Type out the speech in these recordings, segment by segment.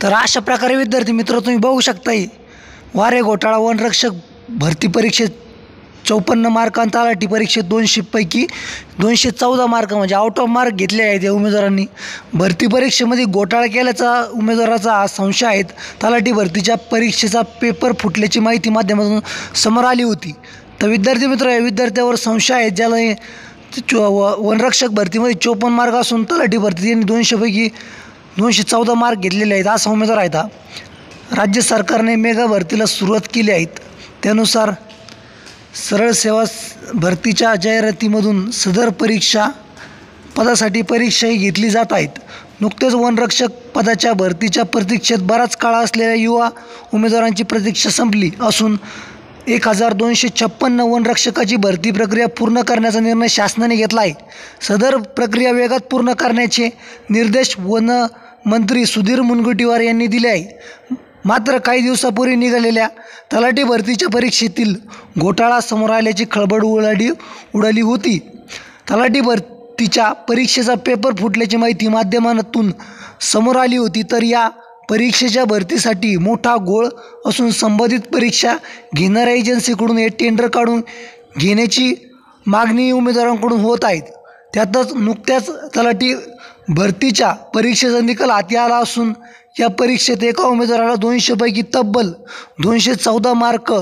तर अशा प्रकारे विद्यार्थी मित्र तुम्ही बघू शकताय, वारे घोटाळा वनरक्षक भरती परीक्षेत 54 मार्क आणि तलाठी परीक्षेत 200 पैकी 214 मार्क म्हणजे आउट ऑफ मार्क घेतले आहेत या उमेदवारांनी। भरती परीक्षेमध्ये घोटाळा केल्याचा उमेदवाराचा संशय आहे। तलाठी भरतीच्या परीक्षेचा पेपर फुटल्याची माहिती माध्यमातून समोर आली होती। तर विद्यार्थी मित्र, या विद्यार्थ्यावर संशय आहे ज्याला वनरक्षक भरतीमध्ये 54 मार्क असून तलाठी भरती यांनी 200 पैकी 214 मार्क घेतलेले आहेत असा उमेदवार आहेत हा। राज्य सरकारने मेगा भरतीला सुरुवात केली आहे। त्यानुसार सरळ सेवा भरतीच्या जाहिरातीमधून सदर पदासाठी परीक्षाही घेतली जात आहेत। नुकतेच वनरक्षक पदाच्या भरतीच्या प्रतीक्षेत बराच काळ असलेल्या युवा उमेदवारांची प्रतीक्षा संपली असून 1256 वनरक्षकाची भरती प्रक्रिया पूर्ण करण्याचा निर्णय शासनाने घेतला आहे। सदर प्रक्रिया वेगात पूर्ण करण्याचे निर्देश वन मंत्री सुधीर मुनगंटीवार यांनी दिले आहे। मात्र काही दिवसापूर्वी निघालेल्या तलाठी भरतीच्या परीक्षेतील घोटाळा समोर आल्याची खळबळ उडाली होती। तलाठी भरतीच्या परीक्षेचा पेपर फुटल्याची माहिती माध्यमातून समोर आली होती। तर या परीक्षेच्या भरतीसाठी मोठा घोळ असून संबंधित परीक्षा घेणाऱ्या एजन्सीकडून हे टेंडर काढून घेण्याची मागणी उमेदवारांकडून होत आहे। त्यातच नुकत्याच तलाठी भरतीच्या परीक्षेचा निकाल हाती आला असून या परीक्षेत एका उमेदवाराला 200 पैकी तब्बल 214 मार्क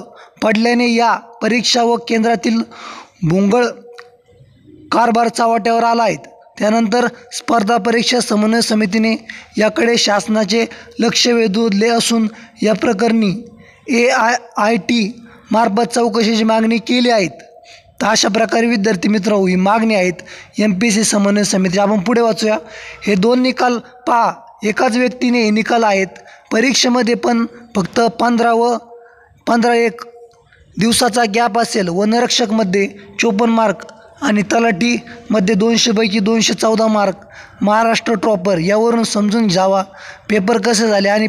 पडल्याने या परीक्षा व केंद्रातील भोंगळ कारभार चावाट्यावर आला आहे। त्यानंतर स्पर्धा परीक्षा समन्वय समितीने याकडे शासनाचे लक्ष वेधले असून या प्रकरणी AIIT मार्फत चौकशीची मागणी केली आहे। तर अशा प्रकारे विद्यार्थी मित्र ही मागणी आहेत MPSC समन्वय समिती। आपण पुढे वाचूया। हे 2 निकाल पहा, एकाच व्यक्तीने हे निकाल आहेत। परीक्षेमध्ये पण फक्त 15 व 15-1 दिवसाचा गॅप असेल। वनरक्षकमध्ये 54 मार्क आणि तलाठीमध्ये 200 पैकी 214 मार्क। महाराष्ट्र टॉपर यावरून समजून जावा पेपर कसे झाले आणि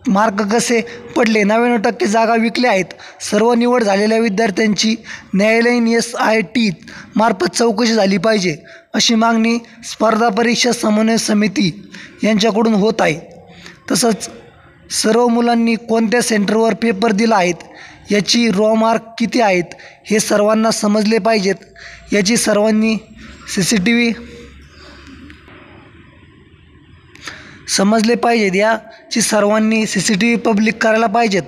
मार्क कसे पडले। 99% जागा विकल्या आहेत। सर्व निवड झालेल्या विद्यार्थ्यांची न्यायालयीन SIT मार्फत चौकशी झाली पाहिजे अशी मागणी स्पर्धा परीक्षा समन्वय समिती यांच्याकडून होत आहे। तसंच सर्व मुलांनी कोणत्या सेंटरवर पेपर दिला आहेत, याची रॉ मार्क किती आहेत हे सर्वांना समजले पाहिजेत। याची सर्वांनी CCTV समजले पाहिजेत। याची सर्वांनी CCTV पब्लिक करायला पाहिजेत।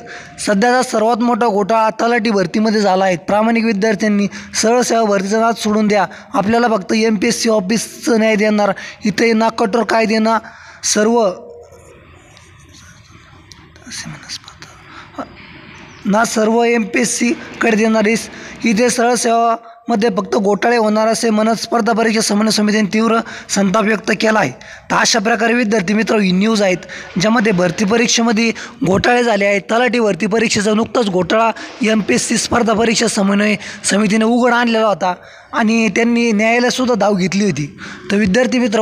सध्याचा सर्वात मोठा घोटाळा तलाठी भरतीमध्ये झाला आहे। प्रामाणिक विद्यार्थ्यांनी सरळ सेवा भरतीचा नाद सोडून द्या। आपल्याला फक्त MPSC ऑफिसचं न्याय देणार, इथे ना कठोर कायदेना सर्व MPSC कडे देणार। इथे सरळ सेवामध्ये फक्त घोटाळे होणार असे म्हणत स्पर्धा परीक्षा समन्वय समितीने तीव्र संताप व्यक्त केला आहे। तर अशा प्रकारे विद्यार्थी मित्र ही न्यूज आहेत ज्यामध्ये भरती परीक्षेमध्ये घोटाळे झाले आहेत। तलाठी भरती परीक्षेचा नुकताच घोटाळा MPSC स्पर्धा परीक्षा समन्वय समितीने उघड आणलेला होता आणि त्यांनी न्यायालयासुद्धा धाव घेतली होती। तर विद्यार्थी मित्र